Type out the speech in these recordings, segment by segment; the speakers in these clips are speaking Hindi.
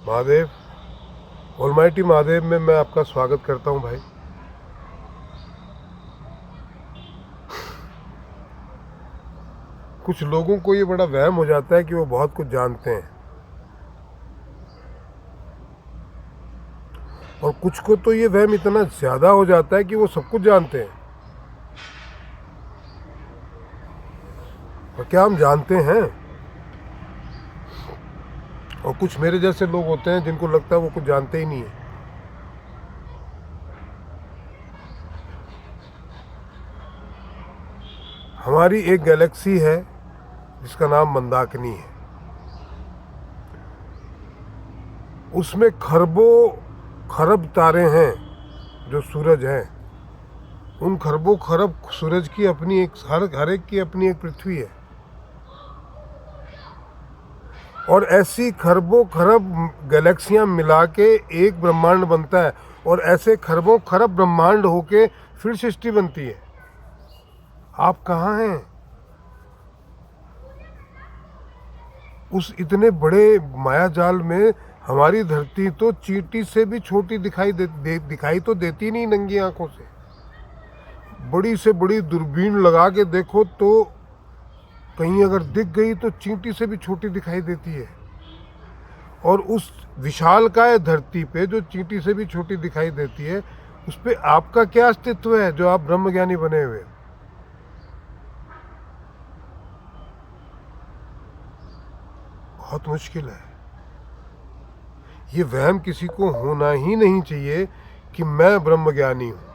महादेव, ऑलमाइटी महादेव में मैं आपका स्वागत करता हूं भाई। कुछ लोगों को ये बड़ा वहम हो जाता है कि वो बहुत कुछ जानते हैं, और कुछ को तो ये वहम इतना ज़्यादा हो जाता है कि वो सब कुछ जानते हैं। और क्या हम जानते हैं? और कुछ मेरे जैसे लोग होते हैं जिनको लगता है वो कुछ जानते ही नहीं है। हमारी एक गैलेक्सी है जिसका नाम मंदाकिनी है। उसमें खरबों खरब तारे हैं जो सूरज हैं। उन खरबों खरब सूरज की अपनी एक हर एक की अपनी एक पृथ्वी है। और ऐसी खरबों खरब गैलेक्सियां मिला के एक ब्रह्मांड बनता है, और ऐसे खरबों खरब ब्रह्मांड होके फिर सृष्टि बनती है। आप कहाँ हैं? उस इतने बड़े माया जाल में हमारी धरती तो चींटी से भी छोटी दिखाई तो देती नहीं नंगी आंखों से। बड़ी से बड़ी दूरबीन लगा के देखो तो कहीं अगर दिख गई तो चींटी से भी छोटी दिखाई देती है। और उस विशालकाय धरती पे जो चींटी से भी छोटी दिखाई देती है, उस पे आपका क्या अस्तित्व है जो आप ब्रह्मज्ञानी बने हुए? बहुत मुश्किल है। ये वहम किसी को होना ही नहीं चाहिए कि मैं ब्रह्मज्ञानी हूं।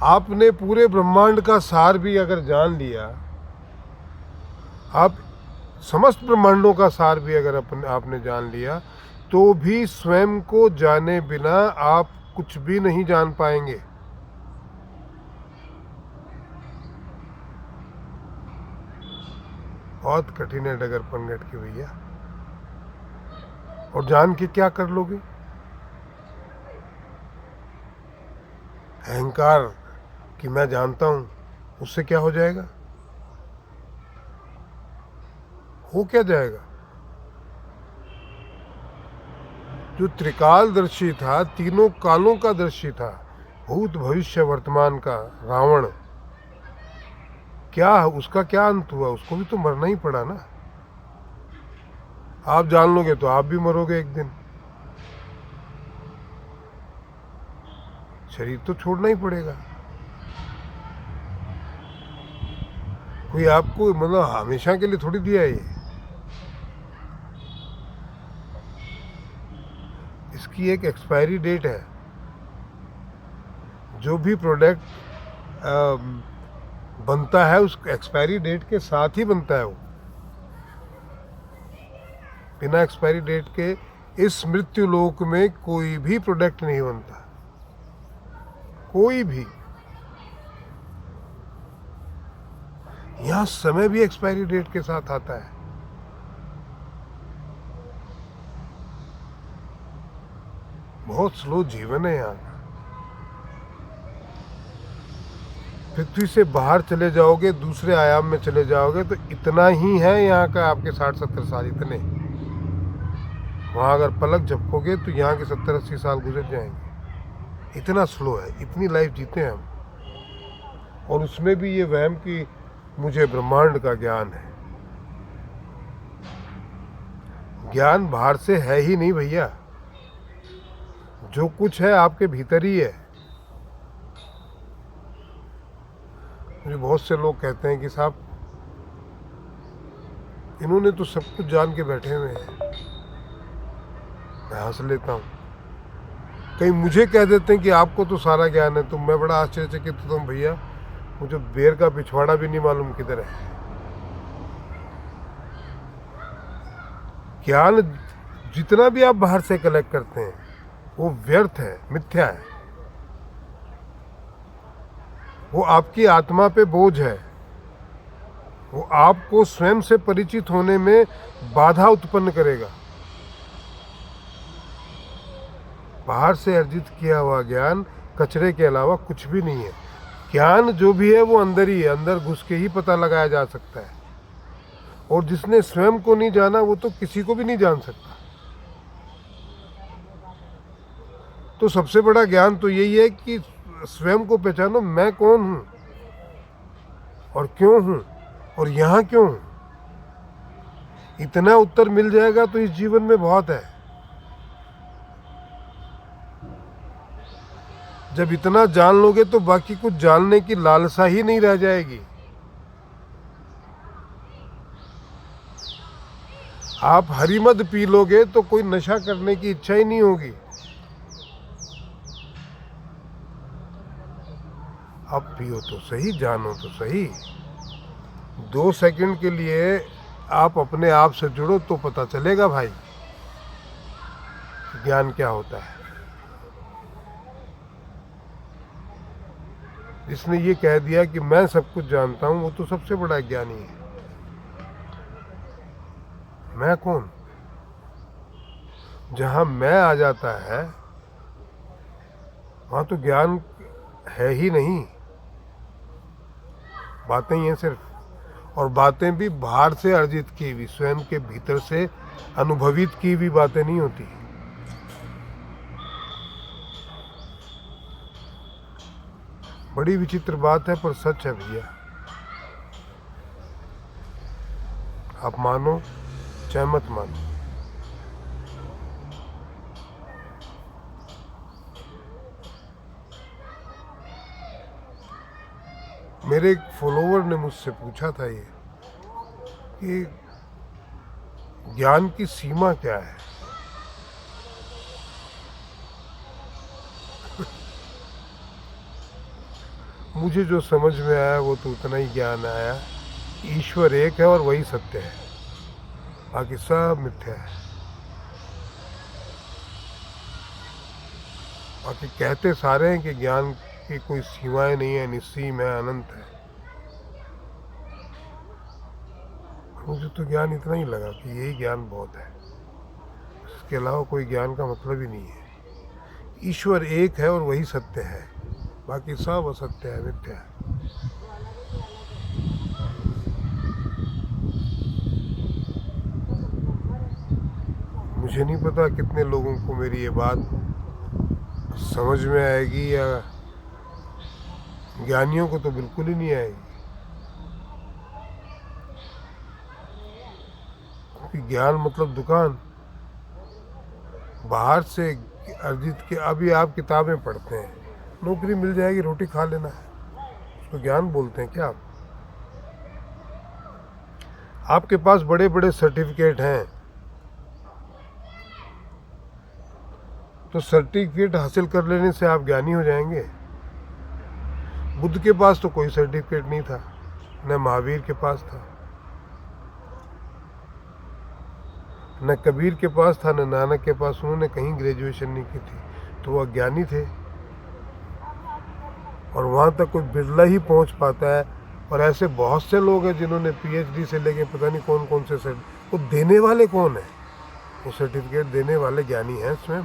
आपने पूरे ब्रह्मांड का सार भी अगर जान लिया, आप समस्त ब्रह्मांडों का सार भी अगर आपने जान लिया, तो भी स्वयं को जाने बिना आप कुछ भी नहीं जान पाएंगे। बहुत कठिन है डगर पनघट की भैया। और जान के क्या कर लोगे? अहंकार कि मैं जानता हूं, उससे क्या हो जाएगा? हो क्या जाएगा? जो त्रिकालदर्शी था, तीनों कालों का दर्शी था, भूत भविष्य वर्तमान का रावण, क्या उसका क्या अंत हुआ? उसको भी तो मरना ही पड़ा ना। आप जान लोगे तो आप भी मरोगे एक दिन। शरीर तो छोड़ना ही पड़ेगा। कोई आपको मतलब हमेशा के लिए थोड़ी दिया है ये। इसकी एक एक्सपायरी डेट है। जो भी प्रोडक्ट बनता है उस एक्सपायरी डेट के साथ ही बनता है। वो बिना एक्सपायरी डेट के इस मृत्यु लोक में कोई भी प्रोडक्ट नहीं बनता, कोई भी। यहां समय भी एक्सपायरी डेट के साथ आता है। बहुत स्लो जीवन है यहाँ का। पृथ्वी से बाहर चले जाओगे, दूसरे आयाम में चले जाओगे तो इतना ही है यहाँ का आपके 60-70 साल, इतने। वहाँ अगर पलक झपकोगे तो यहाँ के 70-80 साल गुजर जाएंगे। इतना स्लो है, इतनी लाइफ जीते हैं हम। और उसमें भी ये वहम कि मुझे ब्रह्मांड का ज्ञान है। ज्ञान बाहर से है ही नहीं भैया। जो कुछ है आपके भीतर ही है। मुझे बहुत से लोग कहते हैं कि साहब इन्होंने तो सब कुछ जान के बैठे हुए हैं। मैं हंस लेता हूँ। कहीं मुझे कह देते हैं कि आपको तो सारा ज्ञान है, तो मैं बड़ा आश्चर्यचकित होता हूँ भैया, मुझे बेर का पिछवाड़ा भी नहीं मालूम किधर है। ज्ञान जितना भी आप बाहर से कलेक्ट करते हैं वो व्यर्थ है, मिथ्या है। वो आपकी आत्मा पे बोझ है। वो आपको स्वयं से परिचित होने में बाधा उत्पन्न करेगा। बाहर से अर्जित किया हुआ ज्ञान कचरे के अलावा कुछ भी नहीं है। ज्ञान जो भी है वो अंदर ही है, अंदर घुस के ही पता लगाया जा सकता है। और जिसने स्वयं को नहीं जाना वो तो किसी को भी नहीं जान सकता। तो सबसे बड़ा ज्ञान तो यही है कि स्वयं को पहचानो, मैं कौन हूं और क्यों हूं और यहां क्यों हूं। इतना उत्तर मिल जाएगा तो इस जीवन में बहुत है। जब इतना जान लोगे तो बाकी कुछ जानने की लालसा ही नहीं रह जाएगी। आप हरी मद पी लोगे तो कोई नशा करने की इच्छा ही नहीं होगी। अब पियो तो सही, जानो तो सही। 2 सेकंड के लिए आप अपने आप से जुड़ो तो पता चलेगा भाई ज्ञान क्या होता है। जिसने ये कह दिया कि मैं सब कुछ जानता हूं वो तो सबसे बड़ा ज्ञानी है। मैं कौन? जहां मैं आ जाता है वहां तो ज्ञान है ही नहीं, बातें ही हैं सिर्फ। और बातें भी बाहर से अर्जित की हुई, स्वयं के भीतर से अनुभवित की हुई बातें नहीं होती। बड़ी विचित्र बात है पर सच है भैया। आप मानो चाहे मत मानो। मेरे एक फॉलोवर ने मुझसे पूछा था ये कि ज्ञान की सीमा क्या है। मुझे जो समझ में आया वो तो उतना ही ज्ञान आया। ईश्वर एक है और वही सत्य है, बाकी सब मिथ्या है। बाकी कहते सारे हैं कि ज्ञान की कोई सीमाएं नहीं है, निस्सीम है, अनंत है। मुझे तो ज्ञान इतना ही लगा कि यही ज्ञान बहुत है, इसके अलावा कोई ज्ञान का मतलब ही नहीं है। ईश्वर एक है और वही सत्य है, बाकी सब असत्य है, मिथ्या है। मुझे नहीं पता कितने लोगों को मेरी ये बात समझ में आएगी, या ज्ञानियों को तो बिल्कुल ही नहीं आएगी। क्योंकि ज्ञान मतलब दुकान, बाहर से अर्जित के। अभी आप किताबें पढ़ते हैं, नौकरी मिल जाएगी, रोटी खा लेना है, उसको ज्ञान बोलते हैं क्या आप? आपके पास बड़े बड़े सर्टिफिकेट हैं तो सर्टिफिकेट हासिल कर लेने से आप ज्ञानी हो जाएंगे? बुद्ध के पास तो कोई सर्टिफिकेट नहीं था, न महावीर के पास था, न कबीर के पास था, न नानक के पास। उन्होंने कहीं ग्रेजुएशन नहीं की थी, तो वो अज्ञानी थे। और वहाँ तक कोई बिरला ही पहुँच पाता है। और ऐसे बहुत से लोग हैं जिन्होंने पीएचडी से लेके पता नहीं कौन कौन से वो देने वाले कौन है? वो सर्टिफिकेट देने वाले ज्ञानी हैं स्वयं।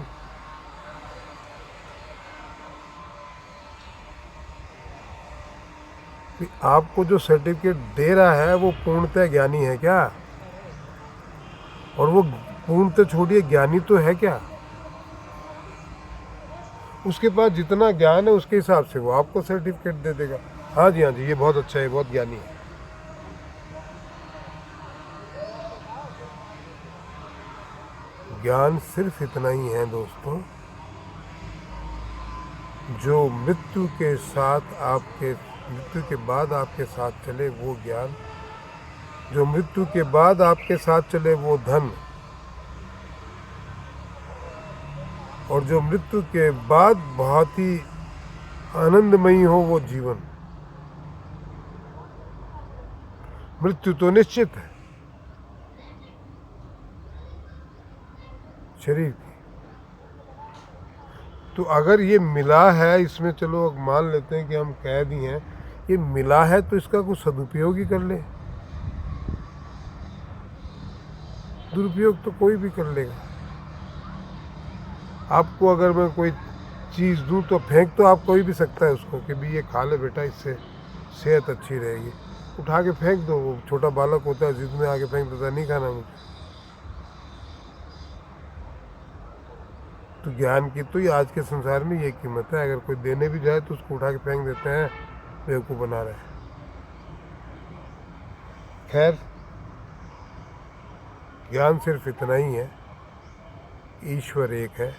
कि आपको जो सर्टिफिकेट दे रहा है वो पूर्णतः ज्ञानी है क्या? और वो पूर्णतः छोड़िए, ज्ञानी तो है क्या? उसके पास जितना ज्ञान है उसके हिसाब से वो आपको सर्टिफिकेट दे देगा। हाँ जी, हाँ जी, ये बहुत अच्छा है, बहुत ज्ञानी है। ज्ञान सिर्फ इतना ही है दोस्तों, जो मृत्यु के बाद आपके साथ चले वो ज्ञान, जो मृत्यु के बाद आपके साथ चले वो धन, और जो मृत्यु के बाद बहुत ही आनंदमयी हो वो जीवन। मृत्यु तो निश्चित है शरीर की। तो अगर ये मिला है, इसमें चलो मान लेते हैं कि हम कैद ही हैं, ये मिला है तो इसका कुछ सदुपयोग ही कर ले। दुरुपयोग तो कोई भी कर लेगा। आपको अगर मैं कोई चीज़ दूँ तो फेंक तो आप कोई भी सकता है उसको कि भी ये खा ले बेटा, इससे सेहत अच्छी रहेगी। उठा के फेंक दो। वो छोटा बालक होता है, जिद में आके फेंक देता है, नहीं खाना मुझे। तो ज्ञान की तो ये आज के संसार में ये कीमत है। अगर कोई देने भी जाए तो उसको उठा के फेंक देते हैं, बेवकूफ़ बना रहे हैं। खैर, ज्ञान सिर्फ इतना ही है, ईश्वर एक है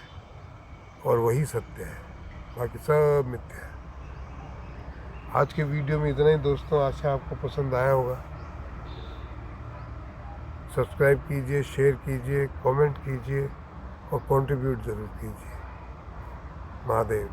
और वही सत्य है, बाकी सब मिथ्या है। आज के वीडियो में इतना ही दोस्तों, आशा आपको पसंद आया होगा। सब्सक्राइब कीजिए, शेयर कीजिए, कमेंट कीजिए और कंट्रीब्यूट ज़रूर कीजिए। महादेव।